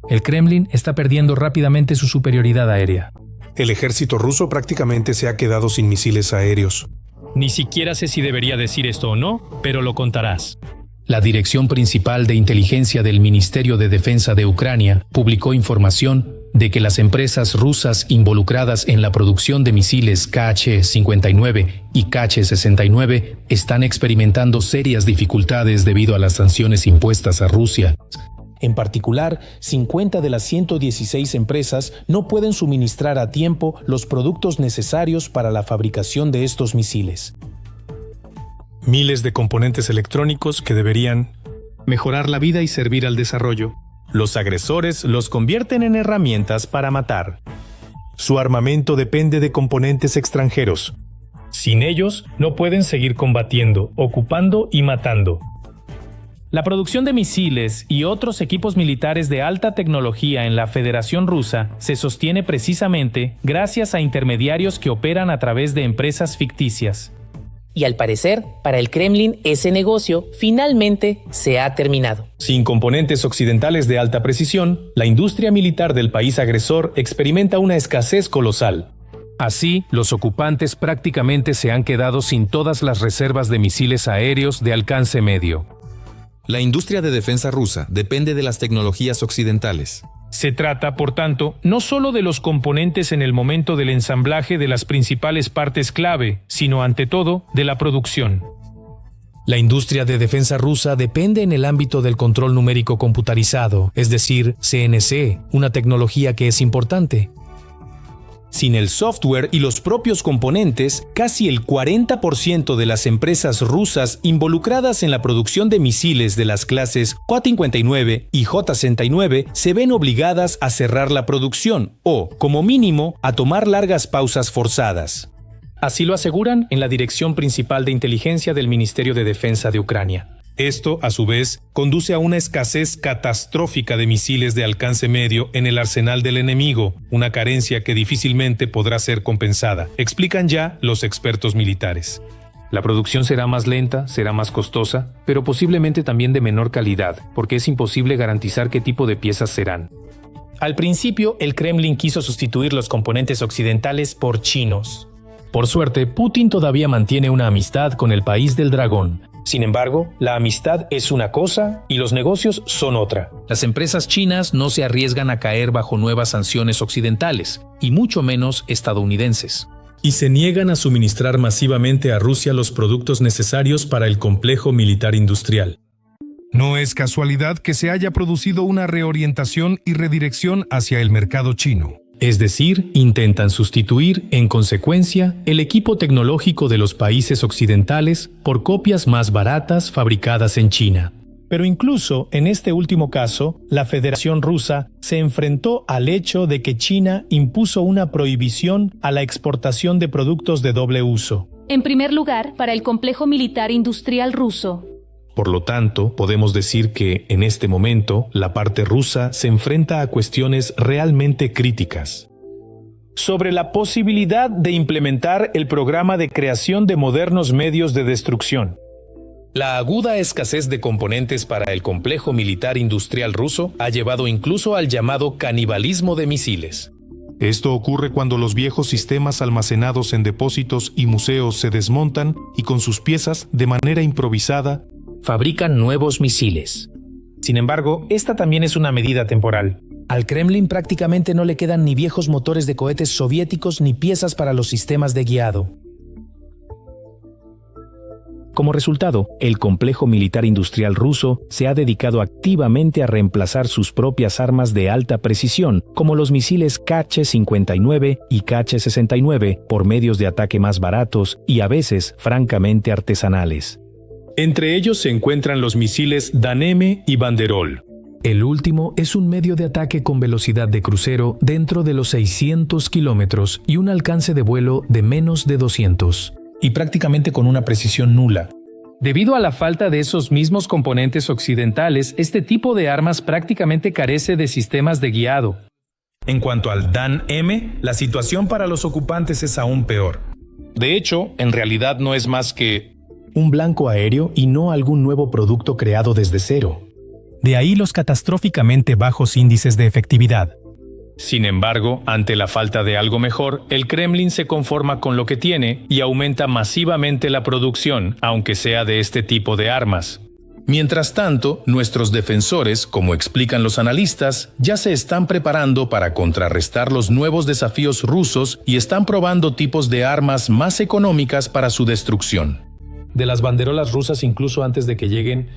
El Kremlin está perdiendo rápidamente su superioridad aérea. El ejército ruso prácticamente se ha quedado sin misiles aéreos. Ni siquiera sé si debería decir esto o no, pero lo contarás. La Dirección Principal de Inteligencia del Ministerio de Defensa de Ucrania publicó información de que las empresas rusas involucradas en la producción de misiles Kh-59 y Kh-69 están experimentando serias dificultades debido a las sanciones impuestas a Rusia. En particular, 50 de las 116 empresas no pueden suministrar a tiempo los productos necesarios para la fabricación de estos misiles. Miles de componentes electrónicos que deberían mejorar la vida y servir al desarrollo. Los agresores los convierten en herramientas para matar. Su armamento depende de componentes extranjeros. Sin ellos, no pueden seguir combatiendo, ocupando y matando. La producción de misiles y otros equipos militares de alta tecnología en la Federación Rusa se sostiene precisamente gracias a intermediarios que operan a través de empresas ficticias. Y al parecer, para el Kremlin ese negocio finalmente se ha terminado. Sin componentes occidentales de alta precisión, la industria militar del país agresor experimenta una escasez colosal. Así, los ocupantes prácticamente se han quedado sin todas las reservas de misiles aéreos de alcance medio. La industria de defensa rusa depende de las tecnologías occidentales. Se trata, por tanto, no solo de los componentes en el momento del ensamblaje de las principales partes clave, sino ante todo de la producción. La industria de defensa rusa depende en el ámbito del control numérico computarizado, es decir, CNC, una tecnología que es importante. Sin el software y los propios componentes, casi el 40% de las empresas rusas involucradas en la producción de misiles de las clases J-59 y J-69 se ven obligadas a cerrar la producción o, como mínimo, a tomar largas pausas forzadas. Así lo aseguran en la Dirección Principal de Inteligencia del Ministerio de Defensa de Ucrania. Esto, a su vez, conduce a una escasez catastrófica de misiles de alcance medio en el arsenal del enemigo, una carencia que difícilmente podrá ser compensada, explican ya los expertos militares. La producción será más lenta, será más costosa, pero posiblemente también de menor calidad, porque es imposible garantizar qué tipo de piezas serán. Al principio, el Kremlin quiso sustituir los componentes occidentales por chinos. Por suerte, Putin todavía mantiene una amistad con el país del dragón. Sin embargo, la amistad es una cosa y los negocios son otra. Las empresas chinas no se arriesgan a caer bajo nuevas sanciones occidentales, y mucho menos estadounidenses. Y se niegan a suministrar masivamente a Rusia los productos necesarios para el complejo militar industrial. No es casualidad que se haya producido una reorientación y redirección hacia el mercado chino. Es decir, intentan sustituir, en consecuencia, el equipo tecnológico de los países occidentales por copias más baratas fabricadas en China. Pero incluso en este último caso, la Federación Rusa se enfrentó al hecho de que China impuso una prohibición a la exportación de productos de doble uso. En primer lugar, para el complejo militar industrial ruso. Por lo tanto, podemos decir que, en este momento, la parte rusa se enfrenta a cuestiones realmente críticas. Sobre la posibilidad de implementar el programa de creación de modernos medios de destrucción. La aguda escasez de componentes para el complejo militar industrial ruso ha llevado incluso al llamado canibalismo de misiles. Esto ocurre cuando los viejos sistemas almacenados en depósitos y museos se desmontan y con sus piezas, de manera improvisada, fabrican nuevos misiles. Sin embargo, esta también es una medida temporal. Al Kremlin prácticamente no le quedan ni viejos motores de cohetes soviéticos ni piezas para los sistemas de guiado. Como resultado, el complejo militar industrial ruso se ha dedicado activamente a reemplazar sus propias armas de alta precisión, como los misiles Kh-59 y Kh-69, por medios de ataque más baratos y a veces francamente artesanales. Entre ellos se encuentran los misiles Dan-M y Banderol. El último es un medio de ataque con velocidad de crucero dentro de los 600 kilómetros y un alcance de vuelo de menos de 200. Y prácticamente con una precisión nula. Debido a la falta de esos mismos componentes occidentales, este tipo de armas prácticamente carece de sistemas de guiado. En cuanto al Dan-M, la situación para los ocupantes es aún peor. De hecho, en realidad no es más que un blanco aéreo y no algún nuevo producto creado desde cero. De ahí los catastróficamente bajos índices de efectividad. Sin embargo, ante la falta de algo mejor, el Kremlin se conforma con lo que tiene y aumenta masivamente la producción, aunque sea de este tipo de armas. Mientras tanto, nuestros defensores, como explican los analistas, ya se están preparando para contrarrestar los nuevos desafíos rusos y están probando tipos de armas más económicas para su destrucción. De las banderolas rusas incluso antes de que lleguen.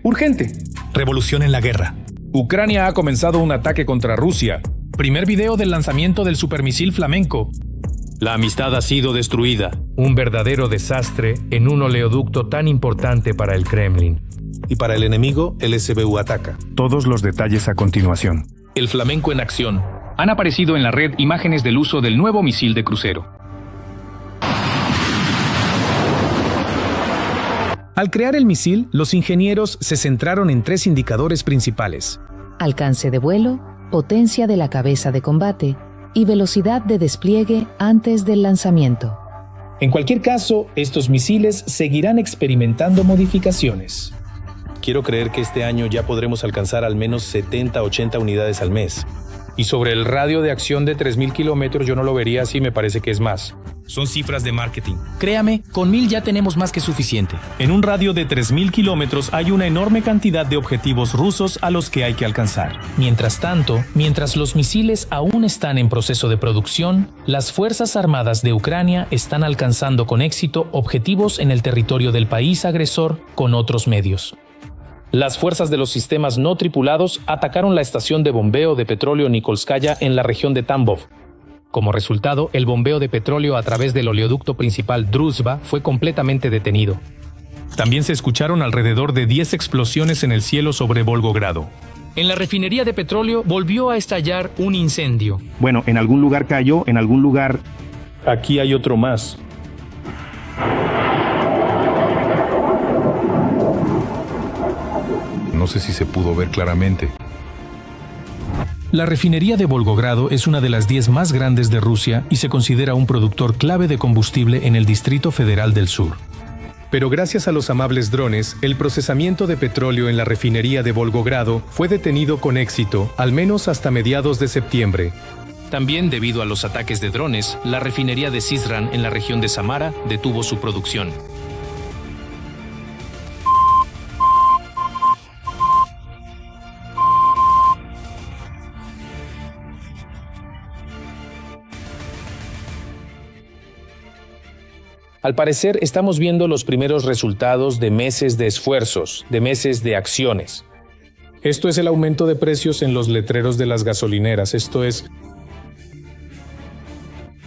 ¡Urgente! Revolución en la guerra. Ucrania ha comenzado un ataque contra Rusia. Primer video del lanzamiento del supermisil flamenco. La amistad ha sido destruida. Un verdadero desastre en un oleoducto tan importante para el Kremlin. Y para el enemigo, el SBU ataca. Todos los detalles a continuación. El flamenco en acción. Han aparecido en la red imágenes del uso del nuevo misil de crucero. Al crear el misil, los ingenieros se centraron en 3 indicadores principales: alcance de vuelo, potencia de la cabeza de combate y velocidad de despliegue antes del lanzamiento. En cualquier caso, estos misiles seguirán experimentando modificaciones. Quiero creer que este año ya podremos alcanzar al menos 70-80 unidades al mes. Y sobre el radio de acción de 3.000 kilómetros yo no lo vería así, me parece que es más. Son cifras de marketing. Créame, con 1000 ya tenemos más que suficiente. En un radio de 3.000 kilómetros hay una enorme cantidad de objetivos rusos a los que hay que alcanzar. Mientras tanto, mientras los misiles aún están en proceso de producción, las Fuerzas Armadas de Ucrania están alcanzando con éxito objetivos en el territorio del país agresor con otros medios. Las fuerzas de los sistemas no tripulados atacaron la estación de bombeo de petróleo Nikolskaya en la región de Tambov. Como resultado, el bombeo de petróleo a través del oleoducto principal Druzhba fue completamente detenido. También se escucharon alrededor de 10 explosiones en el cielo sobre Volgogrado. En la refinería de petróleo volvió a estallar un incendio. Bueno, en algún lugar cayó, en algún lugar... Aquí hay otro más. No sé si se pudo ver claramente. La refinería de Volgogrado es una de las 10 más grandes de Rusia y se considera un productor clave de combustible en el Distrito Federal del Sur. Pero gracias a los amables drones, el procesamiento de petróleo en la refinería de Volgogrado fue detenido con éxito, al menos hasta mediados de septiembre. También, debido a los ataques de drones, la refinería de Syzran en la región de Samara detuvo su producción. Al parecer, estamos viendo los primeros resultados de meses de esfuerzos, de meses de acciones. Esto es el aumento de precios en los letreros de las gasolineras. Esto es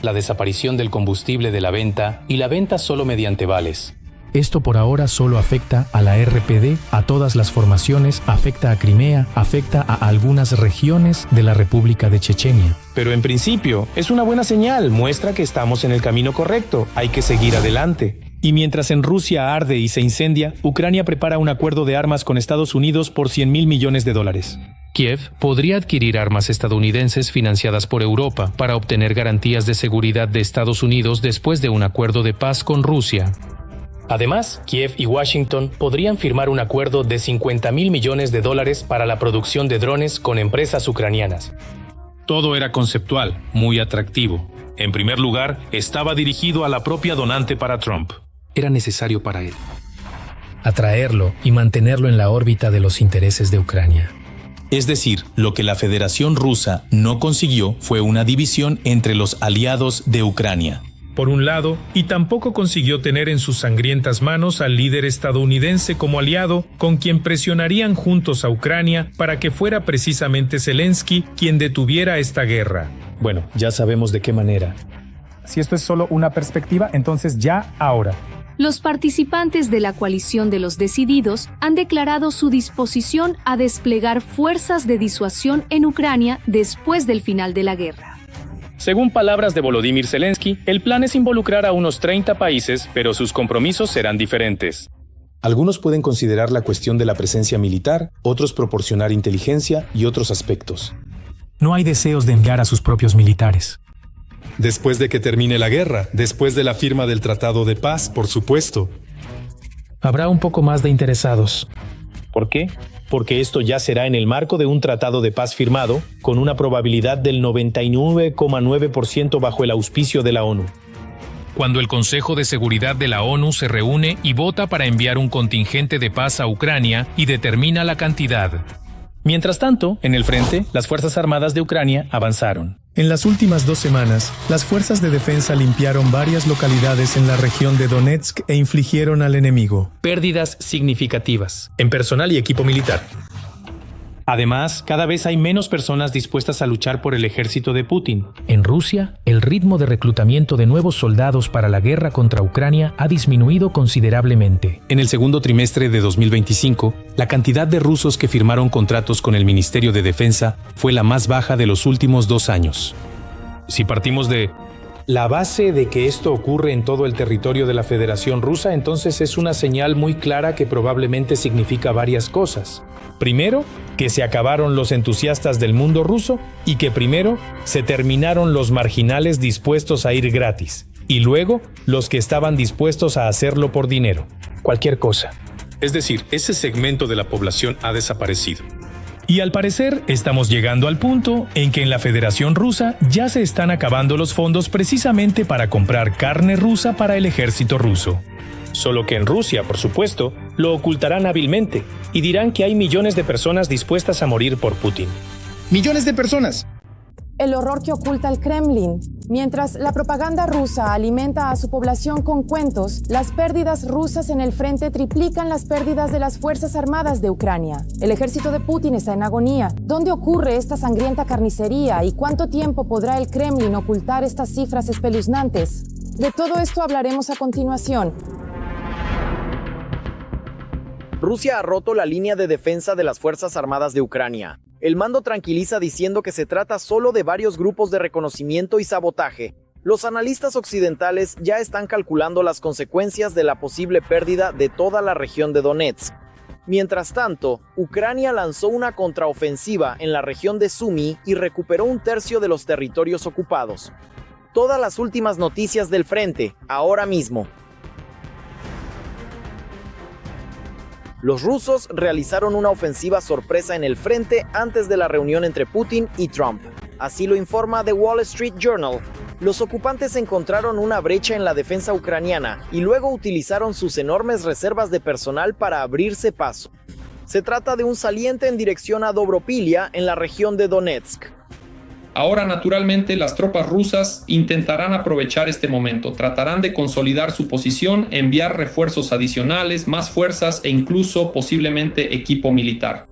la desaparición del combustible de la venta y la venta solo mediante vales. Esto por ahora solo afecta a la RPD, a todas las formaciones, afecta a Crimea, afecta a algunas regiones de la República de Chechenia. Pero en principio, es una buena señal, muestra que estamos en el camino correcto, hay que seguir adelante. Y mientras en Rusia arde y se incendia, Ucrania prepara un acuerdo de armas con Estados Unidos por $100.000 millones. Kiev podría adquirir armas estadounidenses financiadas por Europa para obtener garantías de seguridad de Estados Unidos después de un acuerdo de paz con Rusia. Además, Kiev y Washington podrían firmar un acuerdo de $50.000 millones para la producción de drones con empresas ucranianas. Todo era conceptual, muy atractivo. En primer lugar, estaba dirigido a la propia donante para Trump. Era necesario para él atraerlo y mantenerlo en la órbita de los intereses de Ucrania. Es decir, lo que la Federación Rusa no consiguió fue una división entre los aliados de Ucrania. Por un lado, y tampoco consiguió tener en sus sangrientas manos al líder estadounidense como aliado, con quien presionarían juntos a Ucrania para que fuera precisamente Zelensky quien detuviera esta guerra. Bueno, ya sabemos de qué manera. Si esto es solo una perspectiva, entonces ya ahora. Los participantes de la coalición de los decididos han declarado su disposición a desplegar fuerzas de disuasión en Ucrania después del final de la guerra. Según palabras de Volodymyr Zelensky, el plan es involucrar a unos 30 países, pero sus compromisos serán diferentes. Algunos pueden considerar la cuestión de la presencia militar, otros proporcionar inteligencia y otros aspectos. No hay deseos de enviar a sus propios militares. Después de que termine la guerra, después de la firma del Tratado de Paz, por supuesto. Habrá un poco más de interesados. ¿Por qué? porque esto ya será en el marco de un tratado de paz firmado, con una probabilidad del 99,9% bajo el auspicio de la ONU. Cuando el Consejo de Seguridad de la ONU se reúne y vota para enviar un contingente de paz a Ucrania y determina la cantidad. Mientras tanto, en el frente, las Fuerzas Armadas de Ucrania avanzaron. En las últimas 2 semanas, las fuerzas de defensa limpiaron varias localidades en la región de Donetsk e infligieron al enemigo pérdidas significativas en personal y equipo militar. Además, cada vez hay menos personas dispuestas a luchar por el ejército de Putin. En Rusia, el ritmo de reclutamiento de nuevos soldados para la guerra contra Ucrania ha disminuido considerablemente. En el segundo trimestre de 2025, la cantidad de rusos que firmaron contratos con el Ministerio de Defensa fue la más baja de los últimos 2 años. Si partimos de la base de que esto ocurre en todo el territorio de la Federación Rusa, entonces es una señal muy clara que probablemente significa varias cosas. Primero, que se acabaron los entusiastas del mundo ruso y que primero se terminaron los marginales dispuestos a ir gratis y luego los que estaban dispuestos a hacerlo por dinero. Cualquier cosa. Es decir, ese segmento de la población ha desaparecido. Y al parecer, estamos llegando al punto en que en la Federación Rusa ya se están acabando los fondos precisamente para comprar carne rusa para el ejército ruso. Solo que en Rusia, por supuesto, lo ocultarán hábilmente y dirán que hay millones de personas dispuestas a morir por Putin. ¡Millones de personas! El horror que oculta el Kremlin. Mientras la propaganda rusa alimenta a su población con cuentos, las pérdidas rusas en el frente triplican las pérdidas de las Fuerzas Armadas de Ucrania. El ejército de Putin está en agonía. ¿Dónde ocurre esta sangrienta carnicería y cuánto tiempo podrá el Kremlin ocultar estas cifras espeluznantes? De todo esto hablaremos a continuación. Rusia ha roto la línea de defensa de las Fuerzas Armadas de Ucrania. El mando tranquiliza diciendo que se trata solo de varios grupos de reconocimiento y sabotaje. Los analistas occidentales ya están calculando las consecuencias de la posible pérdida de toda la región de Donetsk. Mientras tanto, Ucrania lanzó una contraofensiva en la región de Sumy y recuperó 1/3 de los territorios ocupados. Todas las últimas noticias del frente, ahora mismo. Los rusos realizaron una ofensiva sorpresa en el frente antes de la reunión entre Putin y Trump. Así lo informa The Wall Street Journal. Los ocupantes encontraron una brecha en la defensa ucraniana y luego utilizaron sus enormes reservas de personal para abrirse paso. Se trata de un saliente en dirección a Dobropilia, en la región de Donetsk. Ahora, naturalmente, las tropas rusas intentarán aprovechar este momento, tratarán de consolidar su posición, enviar refuerzos adicionales, más fuerzas e incluso posiblemente equipo militar.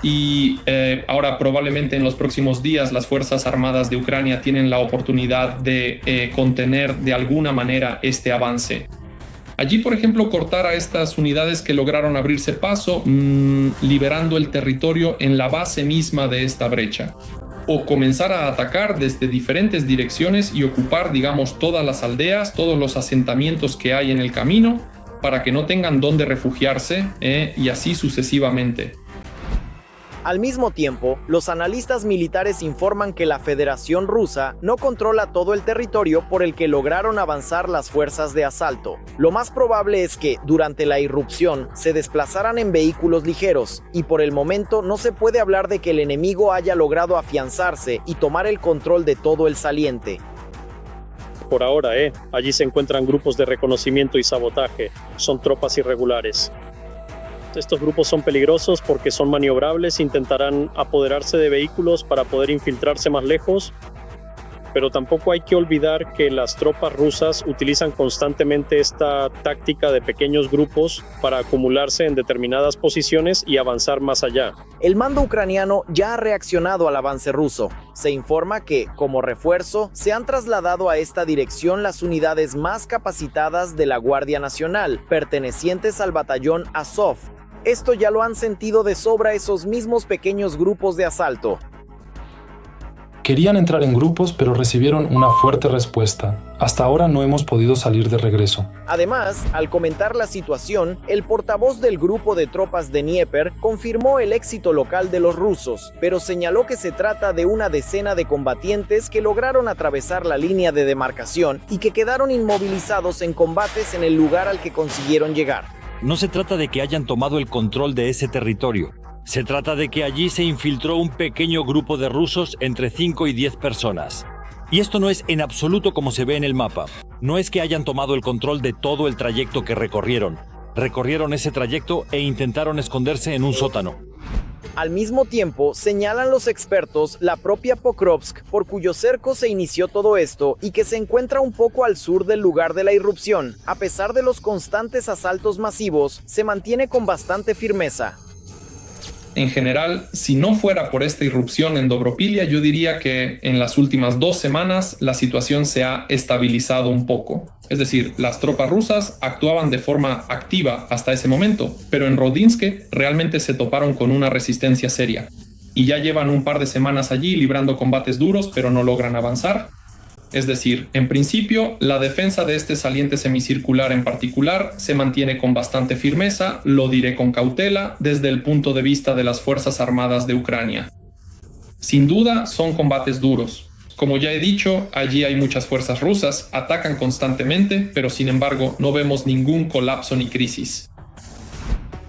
Y ahora probablemente en los próximos días las Fuerzas Armadas de Ucrania tienen la oportunidad de contener de alguna manera este avance. Allí, por ejemplo, cortar a estas unidades que lograron abrirse paso, liberando el territorio en la base misma de esta brecha. O comenzar a atacar desde diferentes direcciones y ocupar, digamos, todas las aldeas, todos los asentamientos que hay en el camino, para que no tengan dónde refugiarse, y así sucesivamente. Al mismo tiempo, los analistas militares informan que la Federación Rusa no controla todo el territorio por el que lograron avanzar las fuerzas de asalto. Lo más probable es que, durante la irrupción, se desplazaran en vehículos ligeros, y por el momento no se puede hablar de que el enemigo haya logrado afianzarse y tomar el control de todo el saliente. Por ahora, allí se encuentran grupos de reconocimiento y sabotaje. Son tropas irregulares. Estos grupos son peligrosos porque son maniobrables, intentarán apoderarse de vehículos para poder infiltrarse más lejos, pero tampoco hay que olvidar que las tropas rusas utilizan constantemente esta táctica de pequeños grupos para acumularse en determinadas posiciones y avanzar más allá. El mando ucraniano ya ha reaccionado al avance ruso. Se informa que, como refuerzo, se han trasladado a esta dirección las unidades más capacitadas de la Guardia Nacional, pertenecientes al batallón Azov. Esto ya lo han sentido de sobra esos mismos pequeños grupos de asalto. Querían entrar en grupos, pero recibieron una fuerte respuesta. Hasta ahora no hemos podido salir de regreso. Además, al comentar la situación, el portavoz del grupo de tropas de Dnieper confirmó el éxito local de los rusos, pero señaló que se trata de una decena de combatientes que lograron atravesar la línea de demarcación y que quedaron inmovilizados en combates en el lugar al que consiguieron llegar. No se trata de que hayan tomado el control de ese territorio. Se trata de que allí se infiltró un pequeño grupo de rusos entre 5 y 10 personas. Y esto no es en absoluto como se ve en el mapa. No es que hayan tomado el control de todo el trayecto que recorrieron. Recorrieron ese trayecto e intentaron esconderse en un sótano. Al mismo tiempo, señalan los expertos la propia Pokrovsk, por cuyo cerco se inició todo esto y que se encuentra un poco al sur del lugar de la irrupción. A pesar de los constantes asaltos masivos, se mantiene con bastante firmeza. En general, si no fuera por esta irrupción en Dobropilia, yo diría que en las últimas 2 semanas la situación se ha estabilizado un poco. Es decir, las tropas rusas actuaban de forma activa hasta ese momento, pero en Rodinske realmente se toparon con una resistencia seria. Y ya llevan un par de semanas allí librando combates duros, pero no logran avanzar. Es decir, en principio, la defensa de este saliente semicircular en particular se mantiene con bastante firmeza, lo diré con cautela, desde el punto de vista de las Fuerzas Armadas de Ucrania. Sin duda, son combates duros. Como ya he dicho, allí hay muchas fuerzas rusas, atacan constantemente, pero sin embargo, no vemos ningún colapso ni crisis.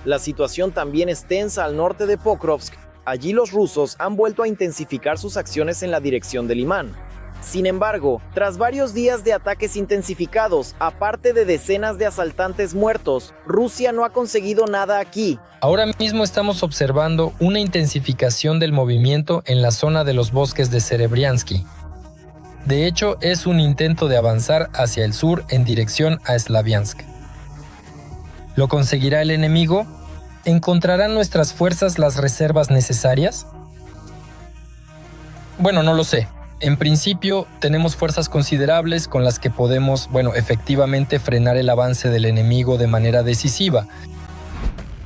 La situación también es tensa al norte de Pokrovsk. Allí los rusos han vuelto a intensificar sus acciones en la dirección de Limán. Sin embargo, tras varios días de ataques intensificados, aparte de decenas de asaltantes muertos, Rusia no ha conseguido nada aquí. Ahora mismo estamos observando una intensificación del movimiento en la zona de los bosques de Serebriansky. De hecho, es un intento de avanzar hacia el sur en dirección a Slaviansk. ¿Lo conseguirá el enemigo? ¿Encontrarán nuestras fuerzas las reservas necesarias? Bueno, no lo sé. En principio, tenemos fuerzas considerables con las que podemos, efectivamente frenar el avance del enemigo de manera decisiva.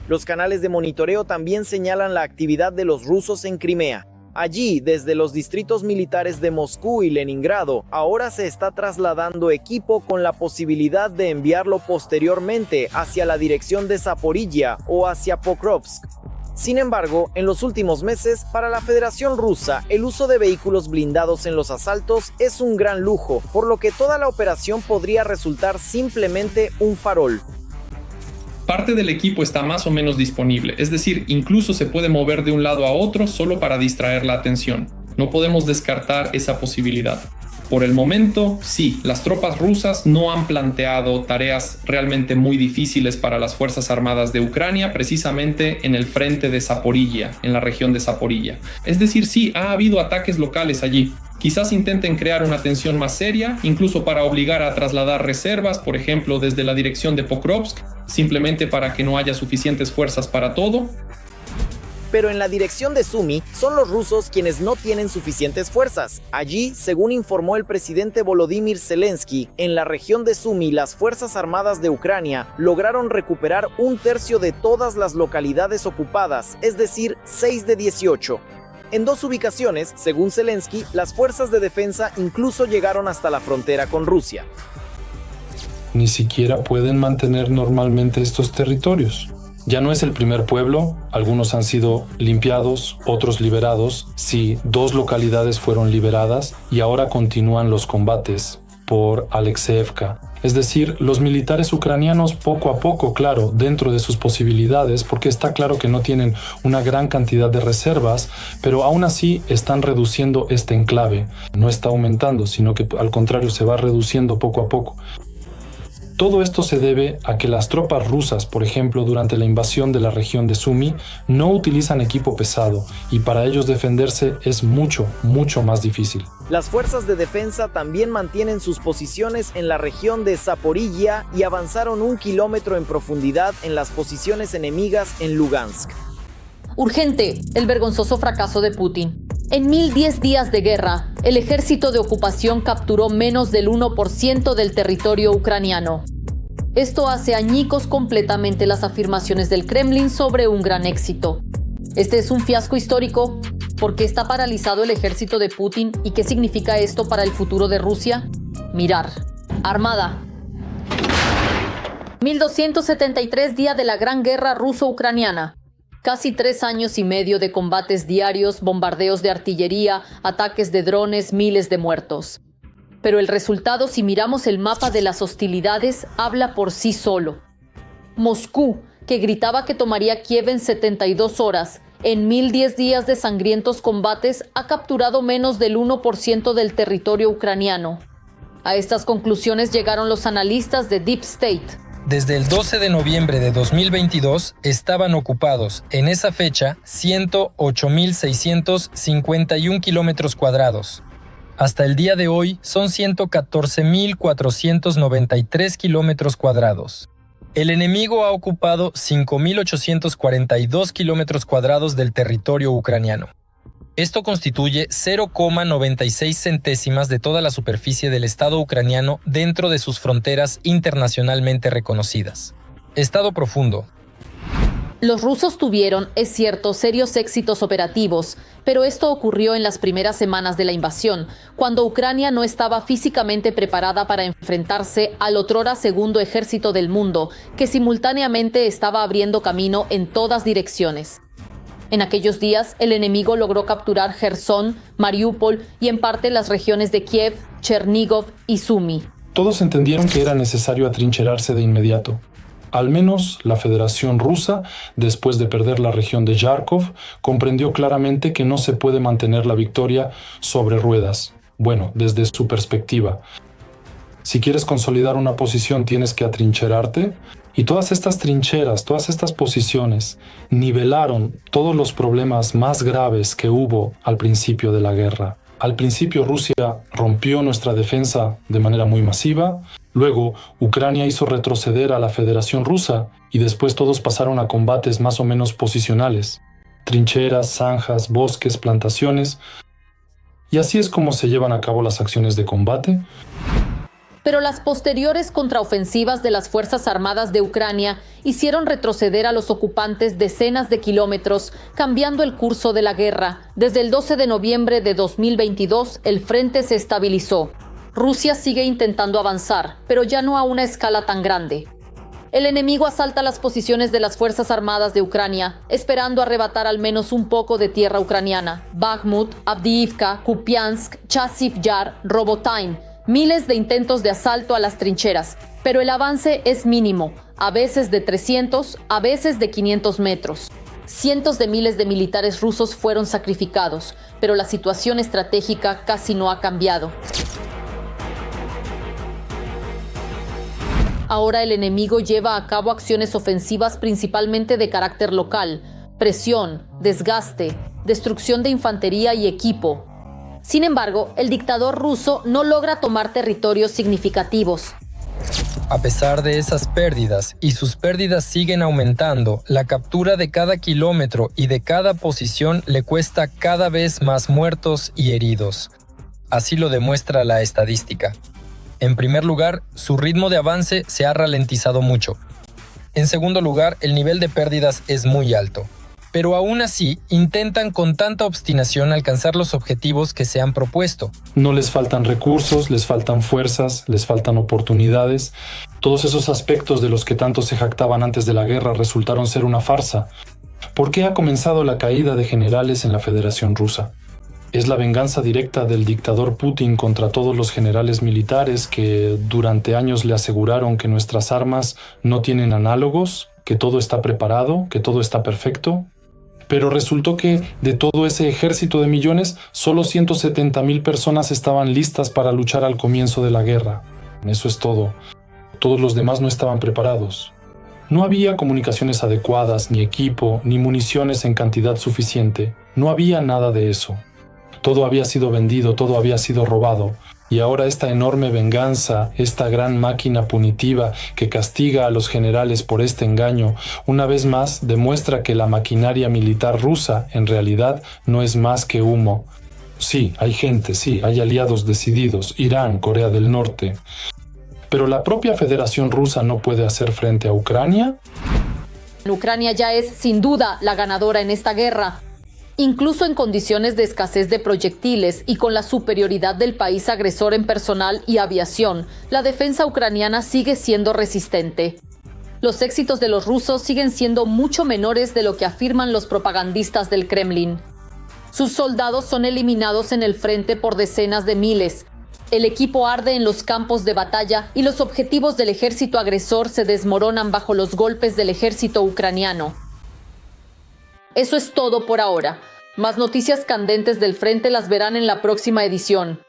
Los canales de monitoreo también señalan la actividad de los rusos en Crimea. Allí, desde los distritos militares de Moscú y Leningrado, ahora se está trasladando equipo con la posibilidad de enviarlo posteriormente hacia la dirección de Zaporilla o hacia Pokrovsk. Sin embargo, en los últimos meses, para la Federación Rusa, el uso de vehículos blindados en los asaltos es un gran lujo, por lo que toda la operación podría resultar simplemente un farol. Parte del equipo está más o menos disponible, es decir, incluso se puede mover de un lado a otro solo para distraer la atención. No podemos descartar esa posibilidad. Por el momento, sí, las tropas rusas no han planteado tareas realmente muy difíciles para las Fuerzas Armadas de Ucrania, precisamente en el frente de Zaporilla, en la región de Zaporilla. Es decir, sí, ha habido ataques locales allí. Quizás intenten crear una tensión más seria, incluso para obligar a trasladar reservas, por ejemplo, desde la dirección de Pokrovsk, simplemente para que no haya suficientes fuerzas para todo. Pero en la dirección de Sumy son los rusos quienes no tienen suficientes fuerzas. Allí, según informó el presidente Volodymyr Zelensky, en la región de Sumy las Fuerzas Armadas de Ucrania lograron recuperar 1/3 de todas las localidades ocupadas, es decir, 6 de 18. En 2 ubicaciones, según Zelensky, las fuerzas de defensa incluso llegaron hasta la frontera con Rusia. Ni siquiera pueden mantener normalmente estos territorios. Ya no es el primer pueblo, algunos han sido limpiados, otros liberados. Sí, 2 localidades fueron liberadas y ahora continúan los combates por Alexeevka. Es decir, los militares ucranianos poco a poco, claro, dentro de sus posibilidades, porque está claro que no tienen una gran cantidad de reservas, pero aún así están reduciendo este enclave. No está aumentando, sino que al contrario se va reduciendo poco a poco. Todo esto se debe a que las tropas rusas, por ejemplo, durante la invasión de la región de Sumy, no utilizan equipo pesado y para ellos defenderse es mucho más difícil. Las fuerzas de defensa también mantienen sus posiciones en la región de Zaporilla y avanzaron 1 kilómetro en profundidad en las posiciones enemigas en Lugansk. Urgente, el vergonzoso fracaso de Putin. En 1010 días de guerra, el ejército de ocupación capturó menos del 1% del territorio ucraniano. Esto hace añicos completamente las afirmaciones del Kremlin sobre un gran éxito. Este es un fiasco histórico. ¿Por qué está paralizado el ejército de Putin y qué significa esto para el futuro de Rusia? Mirar. Armada. 1273 día de la Gran Guerra Ruso-Ucraniana. Casi 3 años y medio de combates diarios, bombardeos de artillería, ataques de drones, miles de muertos. Pero el resultado, si miramos el mapa de las hostilidades, habla por sí solo. Moscú, que gritaba que tomaría Kiev en 72 horas, En 1010 días de sangrientos combates ha capturado menos del 1% del territorio ucraniano. A estas conclusiones llegaron los analistas de Deep State. Desde el 12 de noviembre de 2022 estaban ocupados en esa fecha 108.651 kilómetros cuadrados. Hasta el día de hoy son 114.493 kilómetros cuadrados. El enemigo ha ocupado 5.842 kilómetros cuadrados del territorio ucraniano. Esto constituye 0,96 centésimas de toda la superficie del Estado ucraniano dentro de sus fronteras internacionalmente reconocidas. Estado profundo. Los rusos tuvieron, es cierto, serios éxitos operativos, pero esto ocurrió en las primeras semanas de la invasión, cuando Ucrania no estaba físicamente preparada para enfrentarse al otrora segundo ejército del mundo, que simultáneamente estaba abriendo camino en todas direcciones. En aquellos días, el enemigo logró capturar Jersón, Mariupol y en parte las regiones de Kiev, Chernigov y Sumy. Todos entendieron que era necesario atrincherarse de inmediato. Al menos la Federación Rusa, después de perder la región de Yarkov, comprendió claramente que no se puede mantener la victoria sobre ruedas. Bueno, desde su perspectiva. Si quieres consolidar una posición, tienes que atrincherarte. Y todas estas trincheras, todas estas posiciones, nivelaron todos los problemas más graves que hubo al principio de la guerra. Al principio Rusia rompió nuestra defensa de manera muy masiva, luego Ucrania hizo retroceder a la Federación Rusa y después todos pasaron a combates más o menos posicionales. Trincheras, zanjas, bosques, plantaciones. Y así es como se llevan a cabo las acciones de combate. Pero las posteriores contraofensivas de las Fuerzas Armadas de Ucrania hicieron retroceder a los ocupantes decenas de kilómetros, cambiando el curso de la guerra. Desde el 12 de noviembre de 2022, el frente se estabilizó. Rusia sigue intentando avanzar, pero ya no a una escala tan grande. El enemigo asalta las posiciones de las Fuerzas Armadas de Ucrania, esperando arrebatar al menos un poco de tierra ucraniana. Bakhmut, Avdiivka, Kupiansk, Chasiv Yar, Robotyne. Miles de intentos de asalto a las trincheras, pero el avance es mínimo, a veces de 300, a veces de 500 metros. Cientos de miles de militares rusos fueron sacrificados, pero la situación estratégica casi no ha cambiado. Ahora el enemigo lleva a cabo acciones ofensivas principalmente de carácter local, presión, desgaste, destrucción de infantería y equipo. Sin embargo, el dictador ruso no logra tomar territorios significativos. A pesar de esas pérdidas, y sus pérdidas siguen aumentando, la captura de cada kilómetro y de cada posición le cuesta cada vez más muertos y heridos. Así lo demuestra la estadística. En primer lugar, su ritmo de avance se ha ralentizado mucho. En segundo lugar, el nivel de pérdidas es muy alto. Pero aún así, intentan con tanta obstinación alcanzar los objetivos que se han propuesto. No les faltan recursos, les faltan fuerzas, les faltan oportunidades. Todos esos aspectos de los que tanto se jactaban antes de la guerra resultaron ser una farsa. ¿Por qué ha comenzado la caída de generales en la Federación Rusa? Es la venganza directa del dictador Putin contra todos los generales militares que durante años le aseguraron que nuestras armas no tienen análogos, que todo está preparado, que todo está perfecto. Pero resultó que de todo ese ejército de millones, solo 170,000 personas estaban listas para luchar al comienzo de la guerra. Eso es todo. Todos los demás no estaban preparados. No había comunicaciones adecuadas, ni equipo, ni municiones en cantidad suficiente. No había nada de eso. Todo había sido vendido, todo había sido robado. Y ahora esta enorme venganza, esta gran máquina punitiva que castiga a los generales por este engaño, una vez más demuestra que la maquinaria militar rusa en realidad no es más que humo. Sí, hay gente, sí, hay aliados decididos, Irán, Corea del Norte. Pero la propia Federación Rusa no puede hacer frente a Ucrania. Ucrania ya es, sin duda, la ganadora en esta guerra. Incluso en condiciones de escasez de proyectiles y con la superioridad del país agresor en personal y aviación, la defensa ucraniana sigue siendo resistente. Los éxitos de los rusos siguen siendo mucho menores de lo que afirman los propagandistas del Kremlin. Sus soldados son eliminados en el frente por decenas de miles. El equipo arde en los campos de batalla y los objetivos del ejército agresor se desmoronan bajo los golpes del ejército ucraniano. Eso es todo por ahora. Más noticias candentes del frente las verán en la próxima edición.